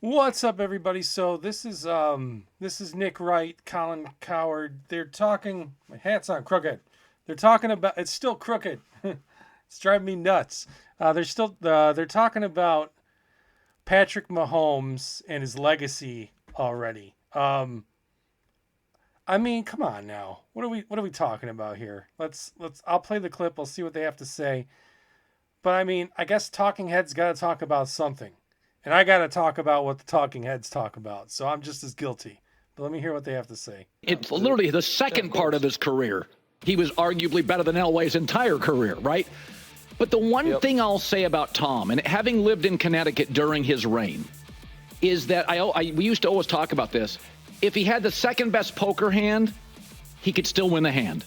What's up, everybody? So this is Nick Wright, Colin Cowherd. They're talking. My hat's on crooked. They're talking about. It's still crooked. It's driving me nuts. They're talking about Patrick Mahomes and his legacy already. I mean, come on now. What are we talking about here? Let's. I'll play the clip. I'll see what they have to say. But I mean, I guess talking heads got to talk about something. And I got to talk about what the talking heads talk about. So I'm just as guilty. But let me hear what they have to say. It's literally the second part of his career. He was arguably better than Elway's entire career, right? But the one thing I'll say about Tom, and having lived in Connecticut during his reign, is that we used to always talk about this. If he had the second best poker hand, he could still win the hand.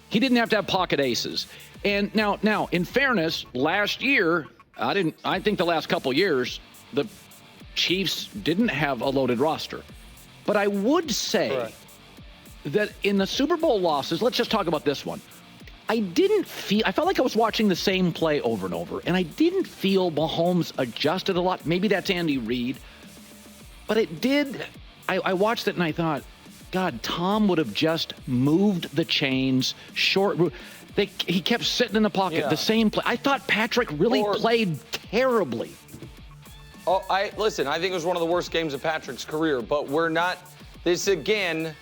He didn't have to have pocket aces. And now, in fairness, last year, I think the last couple years, the Chiefs didn't have a loaded roster. But I would say that in the Super Bowl losses, let's just talk about this one. I felt like I was watching the same play over and over, and I didn't feel Mahomes adjusted a lot. Maybe that's Andy Reid. But it did. I watched it and I thought, God, Tom would have just moved the chains he kept sitting in the pocket, the same play. I thought Patrick really played terribly. Listen, I think it was one of the worst games of Patrick's career, but we're not. This again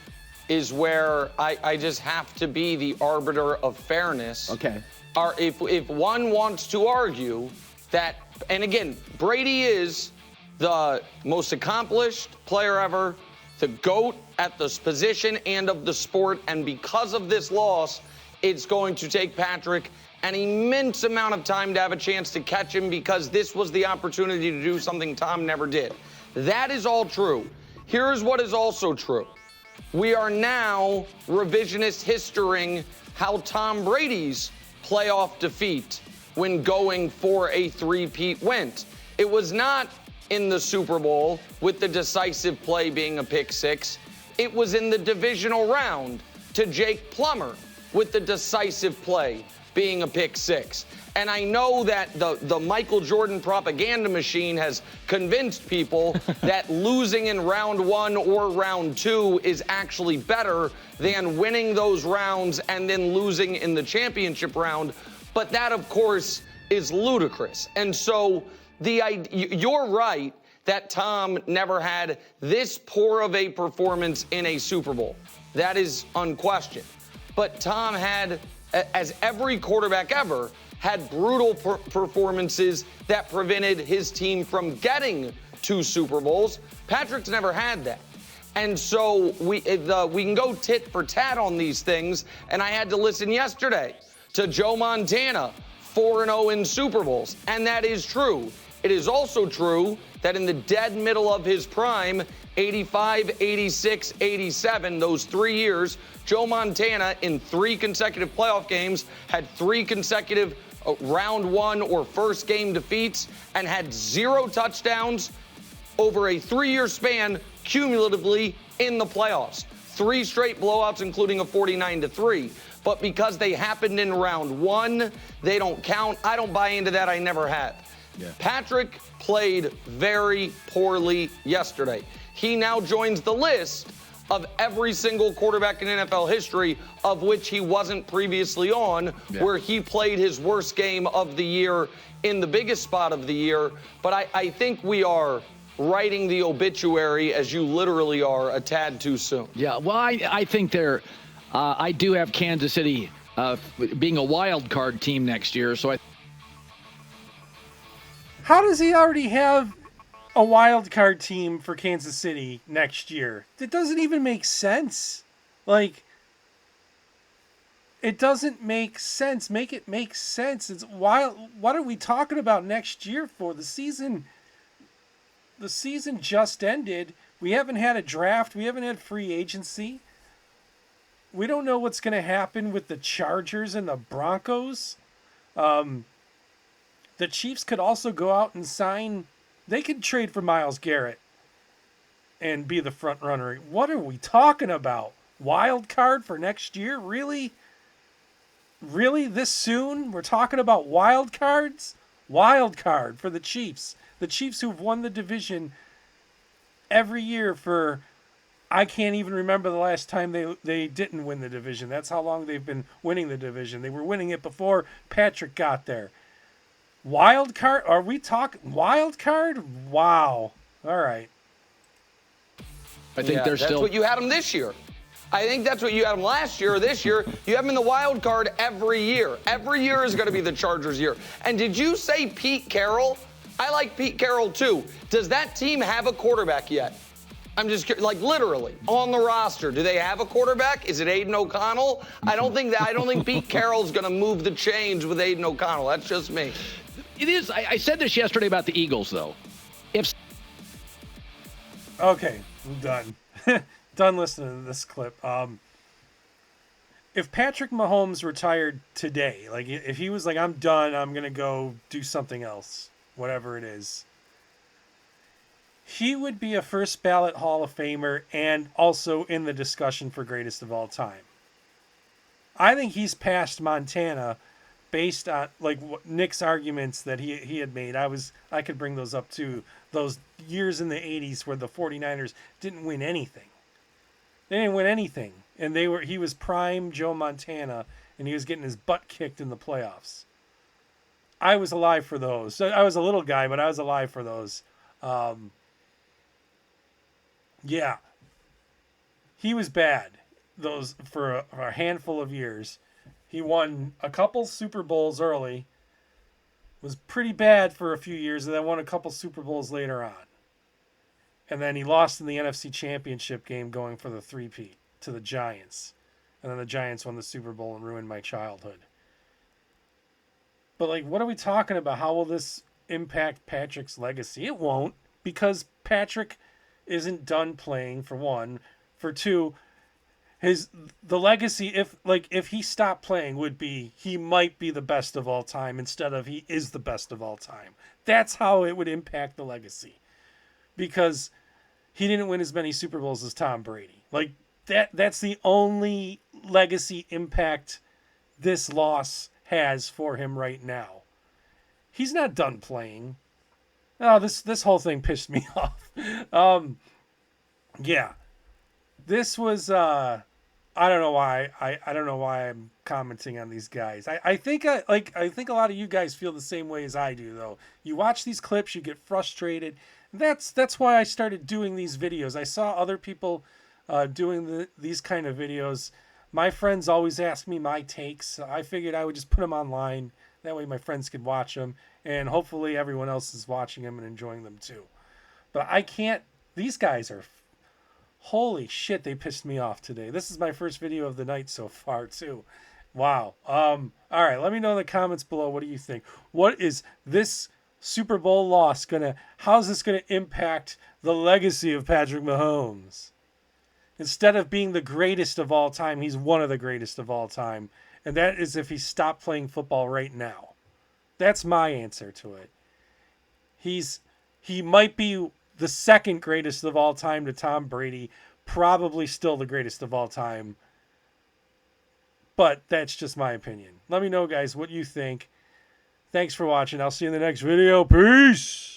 is where I just have to be the arbiter of fairness. Okay. If one wants to argue that, and again, Brady is the most accomplished player ever, the GOAT at this position and of the sport, and because of this loss, it's going to take Patrick an immense amount of time to have a chance to catch him because this was the opportunity to do something Tom never did. That is all true. Here's what is also true. We are now revisionist historying how Tom Brady's playoff defeat when going for a three-peat went. It was not in the Super Bowl with the decisive play being a pick six. It was in the divisional round to Jake Plummer with the decisive play being a pick six. And I know that the Michael Jordan propaganda machine has convinced people that losing in round one or round two is actually better than winning those rounds and then losing in the championship round. But that, of course, is ludicrous. And so you're right that Tom never had this poor of a performance in a Super Bowl. That is unquestioned. But Tom had, as every quarterback ever, had brutal performances that prevented his team from getting to Super Bowls. Patrick's never had that. And so we can go tit for tat on these things. And I had to listen yesterday to Joe Montana, 4-0 in Super Bowls. And that is true. It is also true that in the dead middle of his prime, 85, 86, 87, those 3 years, Joe Montana in 3 consecutive playoff games had 3 consecutive round one or first game defeats and had 0 touchdowns over a 3-year span cumulatively in the playoffs. 3 straight blowouts, including a 49-3. But because they happened in round one, they don't count. I don't buy into that. I never have. Yeah. Patrick played very poorly yesterday. He now joins the list of every single quarterback in NFL history of which he wasn't previously on, where he played his worst game of the year in the biggest spot of the year. But I think we are writing the obituary, as you literally are, a tad too soon. Yeah, well, I think I do have Kansas City being a wild card team next year, so How does he already have a wild card team for Kansas City next year? It doesn't even make sense. Like, it doesn't make sense. Make it make sense. It's wild. What are we talking about next year for? The season just ended. We haven't had a draft. We haven't had free agency. We don't know what's going to happen with the Chargers and the Broncos. The Chiefs could also go out and sign. They could trade for Myles Garrett and be the front runner. What are we talking about? Wild card for next year? Really? Really? This soon? We're talking about wild cards? Wild card for the Chiefs. The Chiefs who've won the division every year for, I can't even remember the last time they didn't win the division. That's how long they've been winning the division. They were winning it before Patrick got there. Wild card? Are we talking wild card? Wow. All right. I think that's what you had them this year. I think that's what you had them last year or this year. You have them in the wild card every year. Every year is going to be the Chargers' year. And did you say Pete Carroll? I like Pete Carroll too. Does that team have a quarterback yet? I'm just like literally on the roster. Do they have a quarterback? Is it Aiden O'Connell? I don't think Pete Carroll's going to move the chains with Aiden O'Connell. That's just me. It is. I said this yesterday about the Eagles, though. Okay, I'm done. Done listening to this clip. If Patrick Mahomes retired today, like if he was like, I'm done, I'm going to go do something else, whatever it is, he would be a first ballot Hall of Famer and also in the discussion for greatest of all time. I think he's passed Montana based on like Nick's arguments that he had made. I could bring those up too. Those years in the 80s where the 49ers didn't win anything. They didn't win anything. And he was prime Joe Montana and he was getting his butt kicked in the playoffs. I was alive for those. I was a little guy, but I was alive for those. Yeah. He was bad those for a handful of years. He won a couple Super Bowls early, was pretty bad for a few years, and then won a couple Super Bowls later on. And then he lost in the NFC Championship game going for the three-peat to the Giants. And then the Giants won the Super Bowl and ruined my childhood. But, like, what are we talking about? How will this impact Patrick's legacy? It won't, because Patrick isn't done playing, for one. For two, the legacy, if he stopped playing, would be he might be the best of all time instead of he is the best of all time. That's how it would impact the legacy, because he didn't win as many Super Bowls as Tom Brady. Like that's the only legacy impact this loss has for him right now. He's not done playing. Oh, this whole thing pissed me off. Yeah. This was I don't know why I don't know why I'm commenting on these guys. I think a lot of you guys feel the same way as I do though. You watch these clips, you get frustrated. That's why I started doing these videos. I saw other people doing these kind of videos. My friends always ask me my takes. I figured I would just put them online. That way my friends could watch them, and hopefully everyone else is watching them and enjoying them too. But I can't. These guys are. Holy shit, they pissed me off today. This is my first video of the night so far, too. Wow. All right, let me know in the comments below. What do you think? What is this Super Bowl loss how's this gonna impact the legacy of Patrick Mahomes? Instead of being the greatest of all time, he's one of the greatest of all time. And that is if he stopped playing football right now. That's my answer to it. He might be the second greatest of all time to Tom Brady, probably still the greatest of all time. But that's just my opinion. Let me know, guys, what you think. Thanks for watching. I'll see you in the next video. Peace!